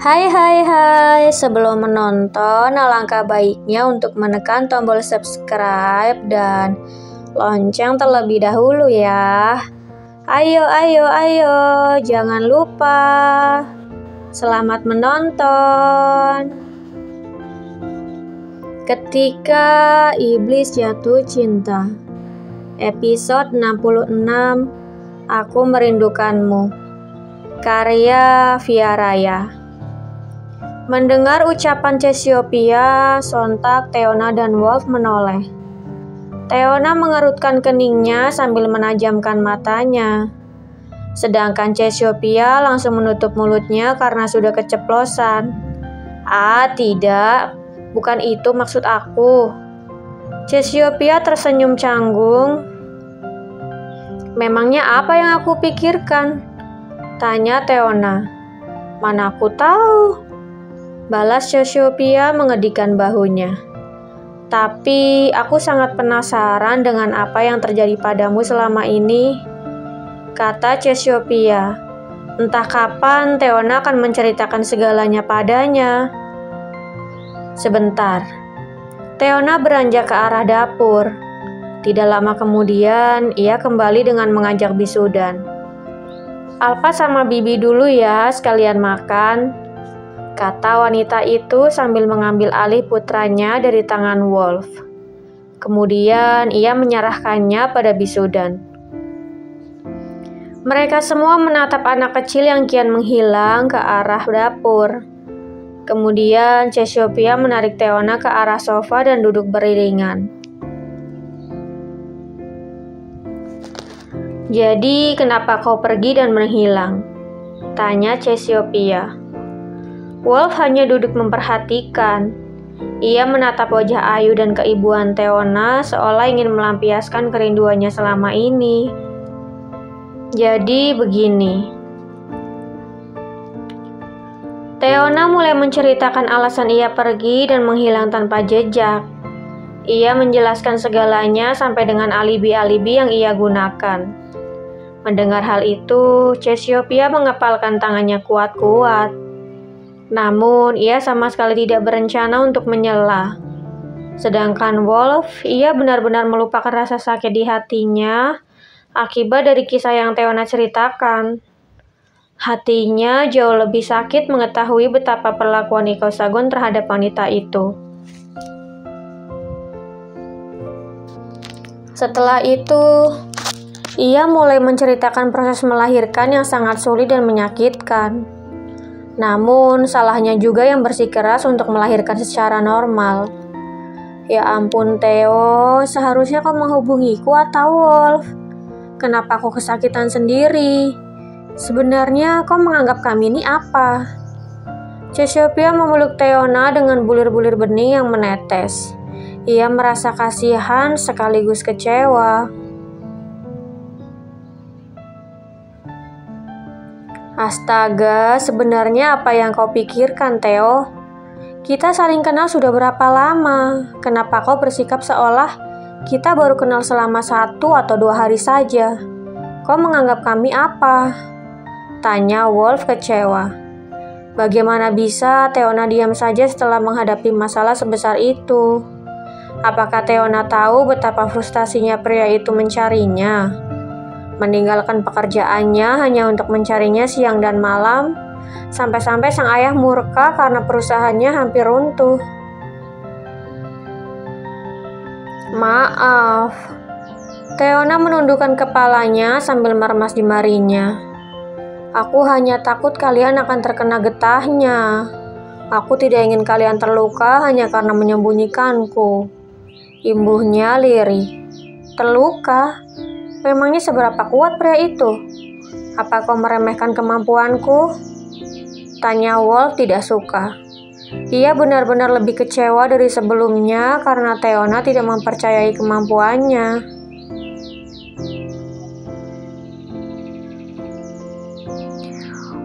Hai hai hai, sebelum menonton alangkah baiknya untuk menekan tombol subscribe dan lonceng terlebih dahulu ya. Ayo ayo ayo, jangan lupa. Selamat menonton. Ketika Iblis Jatuh Cinta, episode 66, Aku Merindukanmu, karya Via Raya. Mendengar ucapan Cassiopeia, sontak Theona dan Wolf menoleh. Theona mengerutkan keningnya sambil menajamkan matanya. Sedangkan Cassiopeia langsung menutup mulutnya karena sudah keceplosan. Ah, tidak. Bukan itu maksud aku. Cassiopeia tersenyum canggung. Memangnya apa yang aku pikirkan? Tanya Theona. Mana aku tahu? Balas Cassiopeia mengedikkan bahunya. Tapi aku sangat penasaran dengan apa yang terjadi padamu selama ini, kata Cassiopeia. Entah kapan Theona akan menceritakan segalanya padanya. Sebentar. Theona beranjak ke arah dapur. Tidak lama kemudian, ia kembali dengan mengajak Bisudan. Alpa sama Bibi dulu ya, sekalian makan, kata wanita itu sambil mengambil alih putranya dari tangan Wolf. Kemudian ia menyerahkannya pada Bisudan. Mereka semua menatap anak kecil yang kian menghilang ke arah dapur. Kemudian Cassiopeia menarik Theona ke arah sofa dan duduk beriringan. Jadi kenapa kau pergi dan menghilang? Tanya Cassiopeia. Wolf hanya duduk memperhatikan. Ia menatap wajah ayu dan keibuan Theona seolah ingin melampiaskan kerinduannya selama ini. Jadi begini. Theona mulai menceritakan alasan ia pergi dan menghilang tanpa jejak. Ia menjelaskan segalanya sampai dengan alibi-alibi yang ia gunakan. Mendengar hal itu, Cassiopeia mengepalkan tangannya kuat-kuat. Namun, ia sama sekali tidak berencana untuk menyela. Sedangkan Wolf, ia benar-benar melupakan rasa sakit di hatinya akibat dari kisah yang Theona ceritakan. Hatinya jauh lebih sakit mengetahui betapa perlakuan Ikosagon terhadap wanita itu. Setelah itu, ia mulai menceritakan proses melahirkan yang sangat sulit dan menyakitkan. Namun, salahnya juga yang bersikeras untuk melahirkan secara normal. Ya ampun, Theo, seharusnya kau menghubungiku atau Wolf. Kenapa kau kesakitan sendiri? Sebenarnya kau menganggap kami ini apa? Cassiopeia memeluk Theona dengan bulir-bulir bening yang menetes. Ia merasa kasihan sekaligus kecewa. Astaga, sebenarnya apa yang kau pikirkan, Theo? Kita saling kenal sudah berapa lama? Kenapa kau bersikap seolah kita baru kenal selama 1 atau 2 hari saja? Kau menganggap kami apa? Tanya Wolf kecewa. Bagaimana bisa Theona diam saja setelah menghadapi masalah sebesar itu? Apakah Theona tahu betapa frustasinya pria itu mencarinya? Meninggalkan pekerjaannya hanya untuk mencarinya siang dan malam, sampai-sampai sang ayah murka karena perusahaannya hampir runtuh. Maaf. Theona menundukkan kepalanya sambil meremas jemarinya. Aku hanya takut kalian akan terkena getahnya. Aku tidak ingin kalian terluka hanya karena menyembunyikanku. Imbuhnya lirih. Terluka? Memangnya seberapa kuat pria itu? Apa kau meremehkan kemampuanku? Tanya Wolf tidak suka. Ia benar-benar lebih kecewa dari sebelumnya karena Theona tidak mempercayai kemampuannya.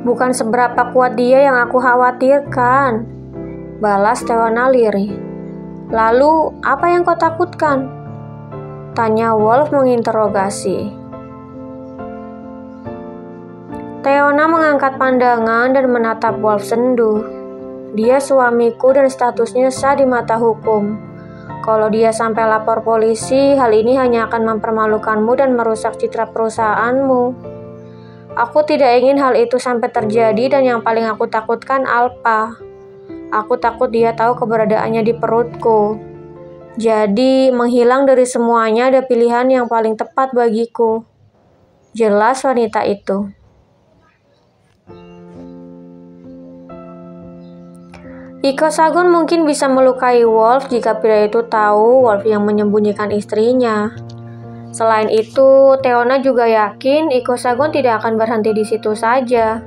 Bukan seberapa kuat dia yang aku khawatirkan, balas Theona lirih. Lalu, apa yang kau takutkan? Tanya Wolf menginterogasi. Teona mengangkat pandangan dan menatap Wolf sendu. Dia suamiku dan statusnya sah di mata hukum. Kalau dia sampai lapor polisi, hal ini hanya akan mempermalukanmu dan merusak citra perusahaanmu. Aku tidak ingin hal itu sampai terjadi dan yang paling aku takutkan Alpa. Aku takut dia tahu keberadaannya di perutku. Jadi, menghilang dari semuanya ada pilihan yang paling tepat bagiku. Jelas wanita itu. Iko Sagon mungkin bisa melukai Wolf jika pria itu tahu Wolf yang menyembunyikan istrinya. Selain itu, Teona juga yakin Iko Sagon tidak akan berhenti di situ saja.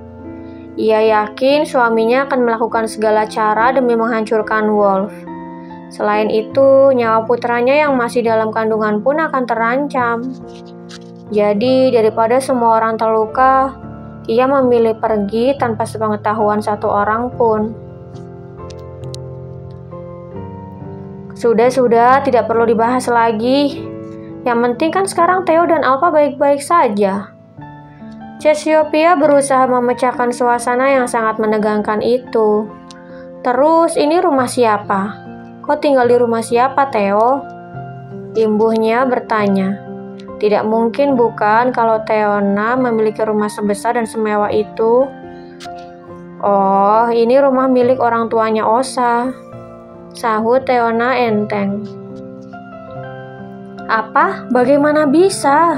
Ia yakin suaminya akan melakukan segala cara demi menghancurkan Wolf. Selain itu, nyawa putranya yang masih dalam kandungan pun akan terancam. Jadi, daripada semua orang terluka, ia memilih pergi tanpa sepengetahuan satu orang pun. Sudah, tidak perlu dibahas lagi. Yang penting kan sekarang Theo dan Alpa baik-baik saja. Cassiopeia berusaha memecahkan suasana yang sangat menegangkan itu. Terus, ini rumah siapa? Kau tinggal di rumah siapa, Theo? Imbuhnya bertanya. Tidak mungkin bukan kalau Teona memiliki rumah sebesar dan semewah itu. Oh, ini rumah milik orang tuanya Osa. Sahut Teona enteng. Apa? Bagaimana bisa?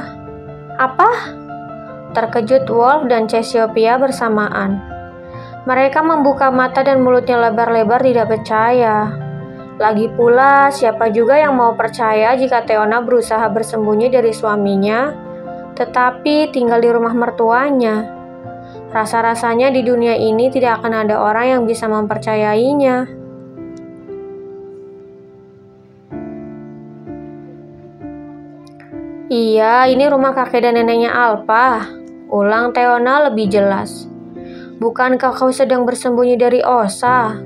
Apa? Terkejut Wolf dan Cassiopeia bersamaan. Mereka membuka mata dan mulutnya lebar-lebar tidak percaya. Lagi pula, siapa juga yang mau percaya jika Teona berusaha bersembunyi dari suaminya, tetapi tinggal di rumah mertuanya. Rasa-rasanya di dunia ini tidak akan ada orang yang bisa mempercayainya. Iya, ini rumah kakek dan neneknya Alpa. Ulang Teona lebih jelas. Bukankah kau sedang bersembunyi dari Osa?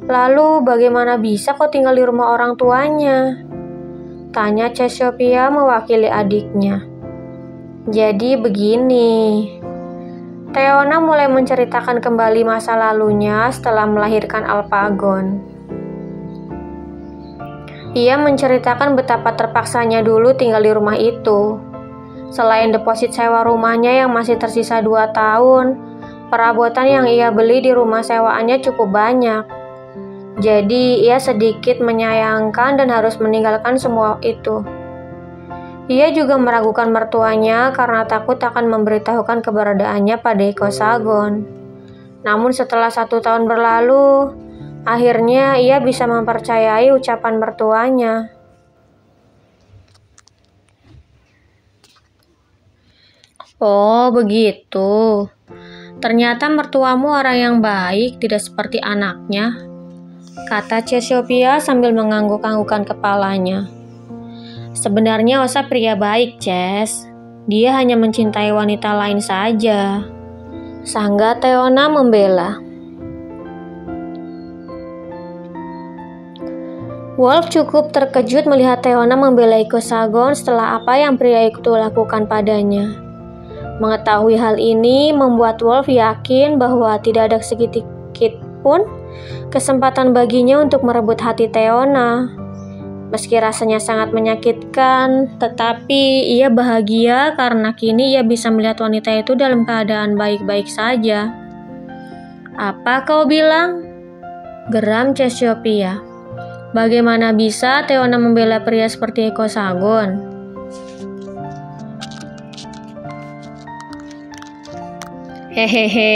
Lalu bagaimana bisa kau tinggal di rumah orang tuanya? Tanya Cassiopeia mewakili adiknya. Jadi begini. Teona mulai menceritakan kembali masa lalunya setelah melahirkan Alpagon. Ia menceritakan betapa terpaksanya dulu tinggal di rumah itu. Selain deposit sewa rumahnya yang masih tersisa 2 tahun, perabotan yang ia beli di rumah sewaannya cukup banyak. Jadi, ia sedikit menyayangkan dan harus meninggalkan semua itu. Ia juga meragukan mertuanya karena takut akan memberitahukan keberadaannya pada Iko Sagon. Namun setelah 1 tahun berlalu, akhirnya ia bisa mempercayai ucapan mertuanya. Oh, begitu. Ternyata mertuamu orang yang baik, tidak seperti anaknya, kata Cassiopeia sambil mengangguk-anggukkan kepalanya. Sebenarnya Osa pria baik, Ces. Dia hanya mencintai wanita lain saja. Sangga Teona membela. Wolf cukup terkejut melihat Teona membela Iko Sagon setelah apa yang pria itu lakukan padanya. Mengetahui hal ini membuat Wolf yakin bahwa tidak ada sedikit pun kesempatan baginya untuk merebut hati Teona. Meski rasanya sangat menyakitkan, tetapi ia bahagia karena kini ia bisa melihat wanita itu dalam keadaan baik-baik saja. Apa kau bilang? Geram Cassiopeia. Bagaimana bisa Teona membela pria seperti Iko Sagon? Hehehe,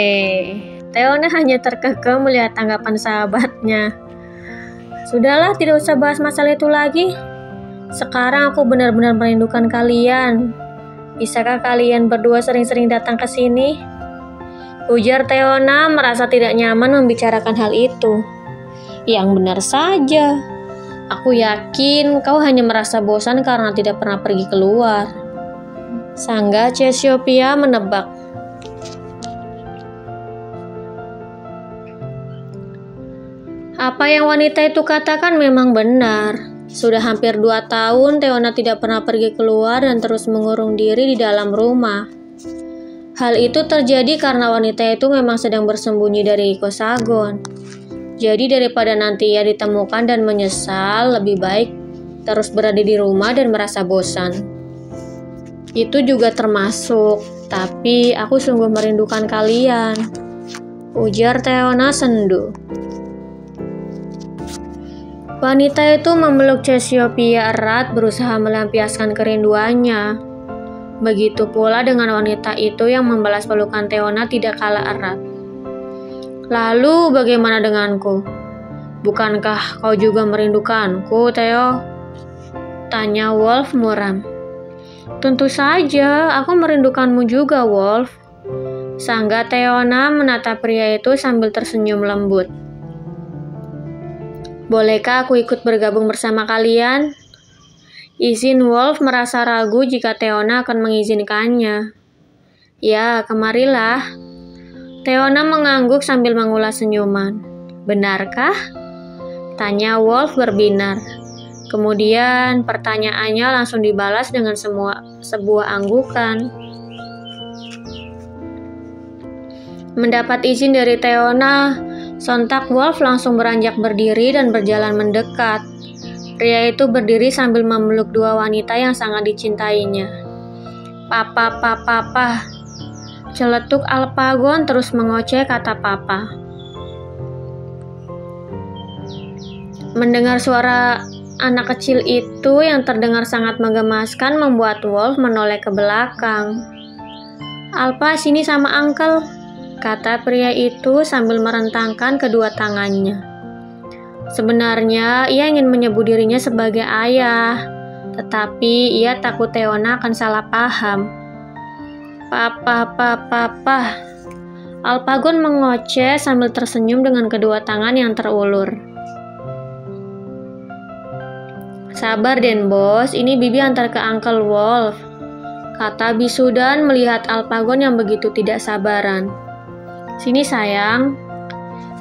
Teona hanya terkekeh melihat tanggapan sahabatnya. Sudahlah, tidak usah bahas masalah itu lagi. Sekarang aku benar-benar merindukan kalian. Bisakah kalian berdua sering-sering datang ke sini? Ujar Teona merasa tidak nyaman membicarakan hal itu. Yang benar saja. Aku yakin kau hanya merasa bosan karena tidak pernah pergi keluar. Sangga Cassiopeia menebak. Apa yang wanita itu katakan memang benar. Sudah hampir 2 tahun Teona tidak pernah pergi keluar dan terus mengurung diri di dalam rumah. Hal itu terjadi karena wanita itu memang sedang bersembunyi dari Iko Sagon. Jadi daripada nanti ia ditemukan dan menyesal, lebih baik terus berada di rumah dan merasa bosan. Itu juga termasuk, tapi aku sungguh merindukan kalian, ujar Teona sendu. Wanita itu memeluk Cassiopeia erat, berusaha melampiaskan kerinduannya. Begitu pula dengan wanita itu yang membalas pelukan Teona tidak kalah erat. Lalu bagaimana denganku? Bukankah kau juga merindukanku, Theo? Tanya Wolf muram. Tentu saja, aku merindukanmu juga, Wolf. Sangga Teona menatap pria itu sambil tersenyum lembut. Bolehkah aku ikut bergabung bersama kalian? Izin Wolf merasa ragu jika Teona akan mengizinkannya. Ya, kemarilah. Teona mengangguk sambil mengulas senyuman. Benarkah? Tanya Wolf berbinar. Kemudian pertanyaannya langsung dibalas dengan sebuah anggukan. Mendapat izin dari Teona, sontak Wolf langsung beranjak berdiri dan berjalan mendekat. Pria itu berdiri sambil memeluk dua wanita yang sangat dicintainya. Papa. Celetuk Alpagon terus mengoceh kata papa. Mendengar suara anak kecil itu yang terdengar sangat menggemaskan membuat Wolf menoleh ke belakang. Alpa, sini sama Uncle, kata pria itu sambil merentangkan kedua tangannya. Sebenarnya ia ingin menyebut dirinya sebagai ayah, tetapi ia takut Teona akan salah paham. Papa. Alpagon mengoceh sambil tersenyum dengan kedua tangan yang terulur. Sabar Den Bos, ini Bibi antar ke Uncle Wolf, kata Bisudan melihat Alpagon yang begitu tidak sabaran. Sini sayang.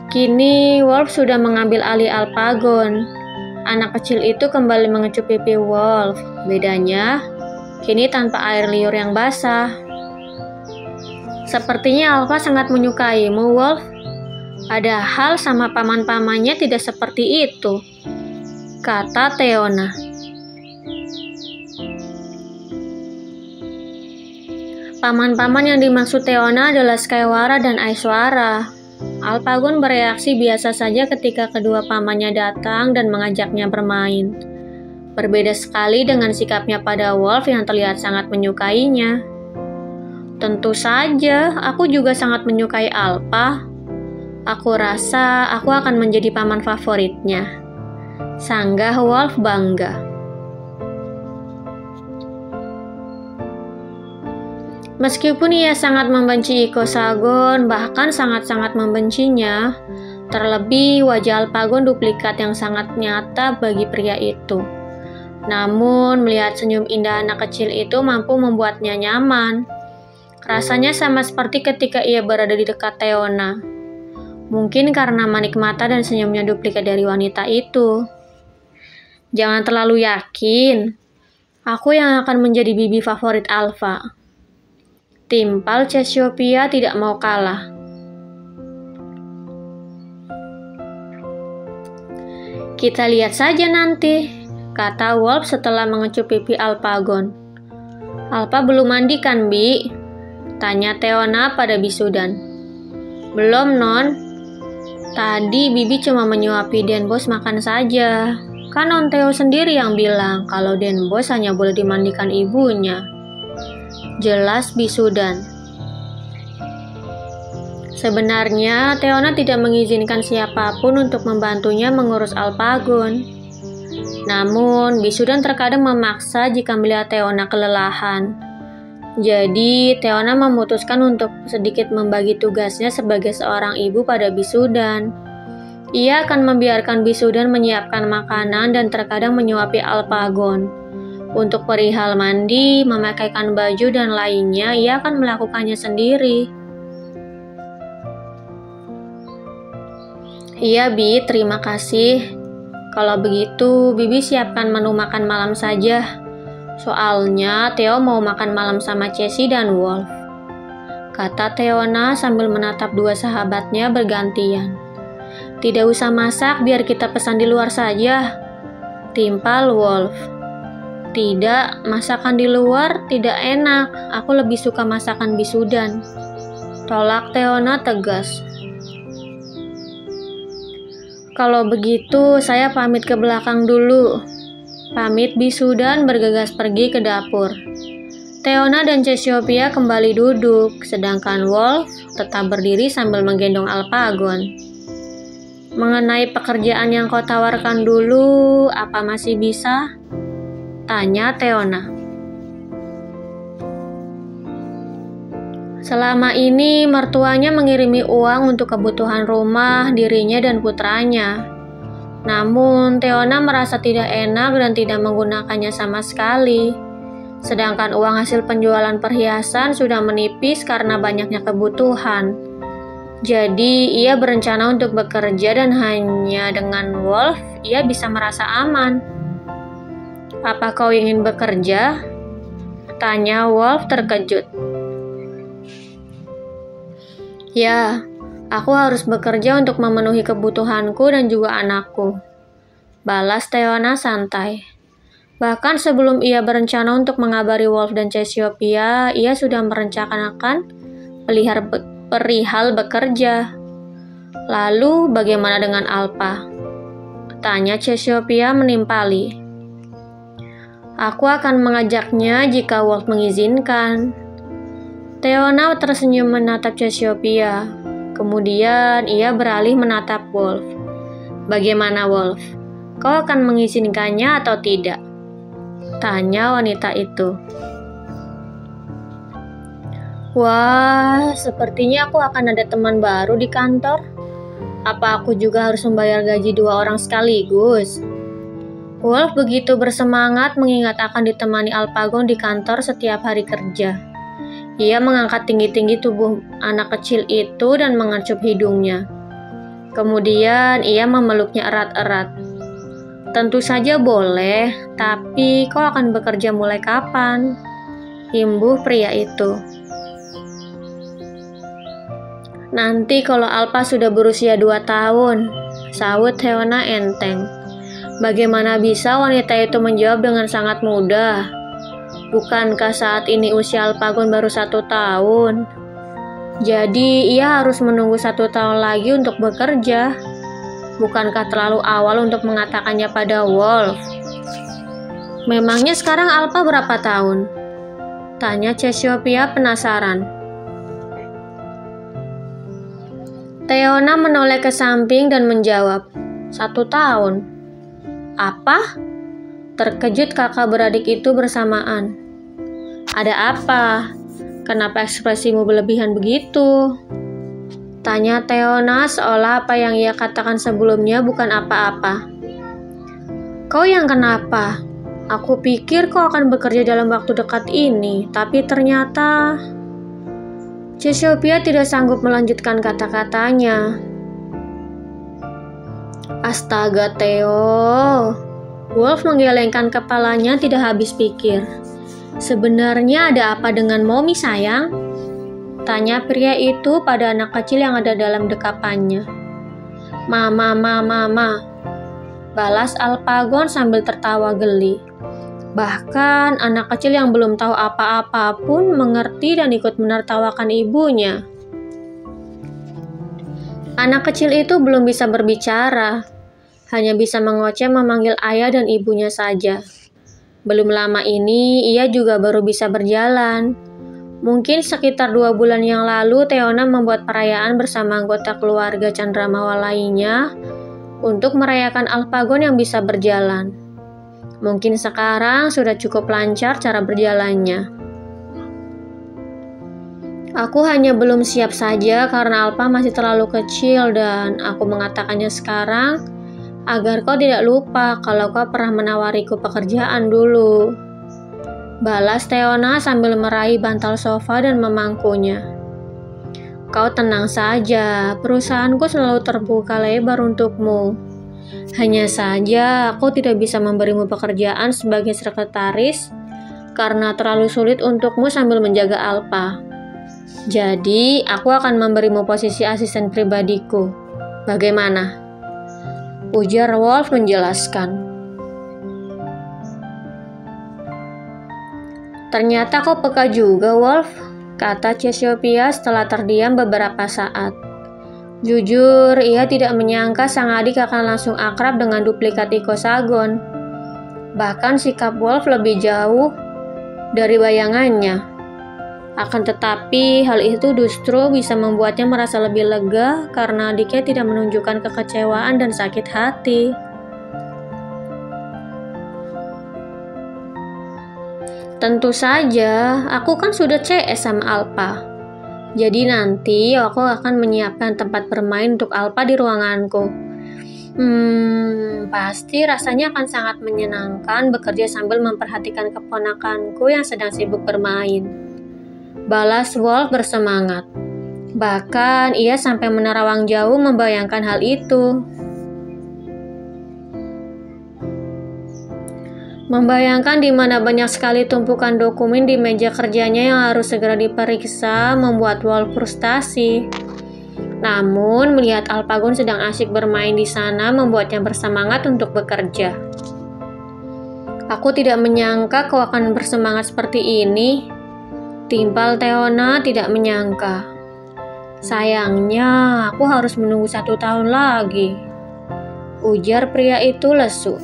Kini Wolf sudah mengambil alih Alpagon. Anak kecil itu kembali mengecup pipi Wolf. Bedanya, kini tanpa air liur yang basah. Sepertinya Alpha sangat menyukaimu, Wolf. Padahal sama paman-pamannya tidak seperti itu, kata Teona. Paman-paman yang dimaksud Teona adalah Skywara dan Aishwara. Alpagon bereaksi biasa saja ketika kedua pamannya datang dan mengajaknya bermain. Berbeda sekali dengan sikapnya pada Wolf yang terlihat sangat menyukainya. Tentu saja, aku juga sangat menyukai Alpha. Aku rasa aku akan menjadi paman favoritnya, sanggah Wolf bangga. Meskipun ia sangat membenci Iko Sagon, bahkan sangat-sangat membencinya, terlebih wajah Alpagon duplikat yang sangat nyata bagi pria itu. Namun, melihat senyum indah anak kecil itu mampu membuatnya nyaman. Rasanya sama seperti ketika ia berada di dekat Teona. Mungkin karena manik mata dan senyumnya duplikat dari wanita itu. Jangan terlalu yakin. Aku yang akan menjadi bibi favorit Alpha. Timpal Cassiopeia tidak mau kalah. Kita lihat saja nanti, kata Wolf setelah mengecup pipi Alpagon. Alpha belum mandi kan, Bi? Tanya Teona pada Bisudan. Belum, Non. Tadi Bibi cuma menyuapi Den Bos makan saja. Kan Non Theo sendiri yang bilang kalau Den Bos hanya boleh dimandikan ibunya. Jelas Bisudan. Sebenarnya Teona tidak mengizinkan siapapun untuk membantunya mengurus Alpagon. Namun Bisudan terkadang memaksa jika melihat Teona kelelahan. Jadi, Teona memutuskan untuk sedikit membagi tugasnya sebagai seorang ibu pada Bisudan. Ia akan membiarkan Bisudan menyiapkan makanan dan terkadang menyuapi Alpagon. Untuk perihal mandi, memakaikan baju, dan lainnya, ia akan melakukannya sendiri. Iya, Bi, terima kasih. Kalau begitu, Bibi siapkan menu makan malam saja. Soalnya Theo mau makan malam sama Cassie dan Wolf. kata Teona sambil menatap dua sahabatnya bergantian. Tidak usah masak, biar kita pesan di luar saja, timpal Wolf. Tidak, masakan di luar tidak enak, aku lebih suka masakan bisudan, tolak Teona tegas. Kalau begitu, saya pamit ke belakang dulu. Pamit bisudan bergegas pergi ke dapur. Teona dan Cassiopeia kembali duduk, sedangkan Wolf tetap berdiri sambil menggendong Alpagon. Mengenai pekerjaan yang kau tawarkan dulu, apa masih bisa? Tanya Teona. Selama ini mertuanya mengirimi uang untuk kebutuhan rumah dirinya dan putranya. Namun Teona merasa tidak enak dan tidak menggunakannya sama sekali. Sedangkan uang hasil penjualan perhiasan sudah menipis karena banyaknya kebutuhan. Jadi ia berencana untuk bekerja dan hanya dengan Wolf ia bisa merasa aman. Apa kau ingin bekerja? Tanya Wolf terkejut. Ya, aku harus bekerja untuk memenuhi kebutuhanku dan juga anakku, balas Teona santai. Bahkan sebelum ia berencana untuk mengabari Wolf dan Cassiopeia, ia sudah merencanakan perihal bekerja. Lalu bagaimana dengan Alpa? Tanya Cassiopeia menimpali. Aku akan mengajaknya jika Wolf mengizinkan. Teona tersenyum menatap Cassiopeia. Kemudian ia beralih menatap Wolf. Bagaimana Wolf? Kau akan mengizinkannya atau tidak? Tanya wanita itu. Wah, sepertinya aku akan ada teman baru di kantor. Apa aku juga harus membayar gaji 2 orang sekaligus? Wolf begitu bersemangat mengingat akan ditemani Alpagon di kantor setiap hari kerja. Ia mengangkat tinggi-tinggi tubuh anak kecil itu dan mengercup hidungnya. Kemudian ia memeluknya erat-erat. Tentu saja boleh, tapi kau akan bekerja mulai kapan? Imbuh pria itu. Nanti kalau Alpa sudah berusia 2 tahun, sahut Teona enteng. Bagaimana bisa wanita itu menjawab dengan sangat mudah? Bukankah saat ini usia Alpagon baru 1 tahun? Jadi ia harus menunggu 1 tahun lagi untuk bekerja. Bukankah terlalu awal untuk mengatakannya pada Wolf? Memangnya sekarang Alpa berapa tahun? Tanya Cassiopeia penasaran. Teona menoleh ke samping dan menjawab, 1 tahun. Apa? Terkejut kakak beradik itu bersamaan. Ada apa? Kenapa ekspresimu berlebihan begitu? Tanya Teona seolah apa yang ia katakan sebelumnya bukan apa-apa. Kau yang kenapa? Aku pikir kau akan bekerja dalam waktu dekat ini, tapi ternyata... Cassiopeia tidak sanggup melanjutkan kata-katanya. Astaga Theo. Wolf menggelengkan kepalanya tidak habis pikir. Sebenarnya ada apa dengan Mommy sayang? Tanya pria itu pada anak kecil yang ada dalam dekapannya. Mama. Balas Alpagon sambil tertawa geli. Bahkan anak kecil yang belum tahu apa-apa pun mengerti dan ikut menertawakan ibunya. Anak kecil itu belum bisa berbicara, hanya bisa mengoceh memanggil ayah dan ibunya saja. Belum lama ini ia juga baru bisa berjalan. Mungkin sekitar 2 bulan yang lalu Teona membuat perayaan bersama anggota keluarga Chandramawala lainnya untuk merayakan Alpagon yang bisa berjalan. Mungkin sekarang sudah cukup lancar cara berjalannya. Aku hanya belum siap saja karena Alpa masih terlalu kecil dan aku mengatakannya sekarang agar kau tidak lupa kalau kau pernah menawariku pekerjaan dulu. Balas Teona sambil meraih bantal sofa dan memangkunya. Kau tenang saja, perusahaanku selalu terbuka lebar untukmu. Hanya saja aku tidak bisa memberimu pekerjaan sebagai sekretaris karena terlalu sulit untukmu sambil menjaga Alpa. Jadi, aku akan memberimu posisi asisten pribadiku. Bagaimana? Ujar Wolf menjelaskan. Ternyata kau peka juga, Wolf, kata Cassiopeia setelah terdiam beberapa saat. Jujur, ia tidak menyangka sang adik akan langsung akrab dengan duplikat Ikosagon. Bahkan sikap Wolf lebih jauh dari bayangannya. Akan tetapi, hal itu justru bisa membuatnya merasa lebih lega karena adiknya tidak menunjukkan kekecewaan dan sakit hati. Tentu saja, aku kan sudah CS sama Alpha. Jadi nanti aku akan menyiapkan tempat bermain untuk Alpha di ruanganku. Pasti rasanya akan sangat menyenangkan bekerja sambil memperhatikan keponakanku yang sedang sibuk bermain. Balas Wolf bersemangat. Bahkan ia sampai menerawang jauh membayangkan hal itu. Membayangkan di mana banyak sekali tumpukan dokumen di meja kerjanya yang harus segera diperiksa membuat Wolf frustasi. Namun, melihat Alpagon sedang asyik bermain di sana membuatnya bersemangat untuk bekerja. Aku tidak menyangka kau akan bersemangat seperti ini. Timpal Theona tidak menyangka. Sayangnya, aku harus menunggu 1 tahun lagi. Ujar pria itu lesu.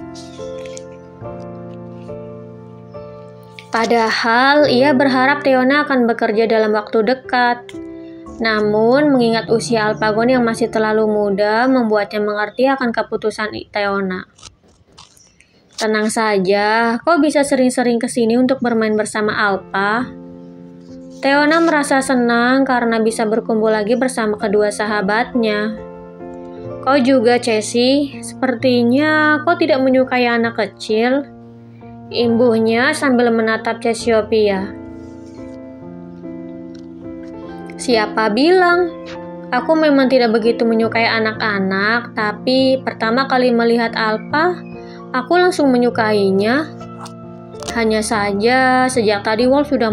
Padahal ia berharap Theona akan bekerja dalam waktu dekat. Namun, mengingat usia Alpagon yang masih terlalu muda membuatnya mengerti akan keputusan Theona. Tenang saja, kau bisa sering-sering ke sini untuk bermain bersama Alpha. Theona merasa senang karena bisa berkumpul lagi bersama kedua sahabatnya. Kau juga, Cassie. Sepertinya kau tidak menyukai anak kecil. Imbuhnya sambil menatap Cassiopeia. Siapa bilang? Aku memang tidak begitu menyukai anak-anak, tapi pertama kali melihat Alpha, aku langsung menyukainya. Hanya saja, sejak tadi Wolf sudah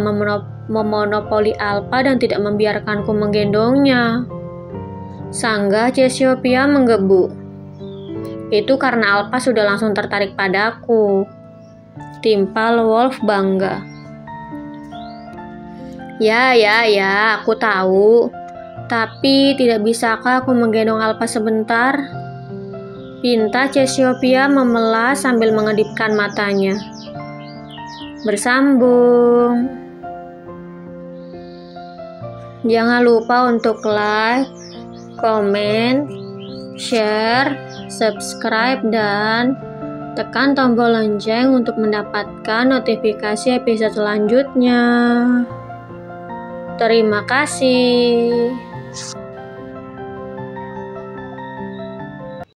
memonopoli Alpha dan tidak membiarkanku menggendongnya. Sanggah Cassiopeia menggebu. Itu karena Alpha sudah langsung tertarik padaku. Timpal Wolf bangga. Ya, aku tahu. Tapi tidak bisakah aku menggendong Alpha sebentar? Pinta Cassiopeia memelas sambil mengedipkan matanya. Bersambung. Jangan lupa untuk like, komen, share, subscribe, dan tekan tombol lonceng untuk mendapatkan notifikasi episode selanjutnya. Terima kasih.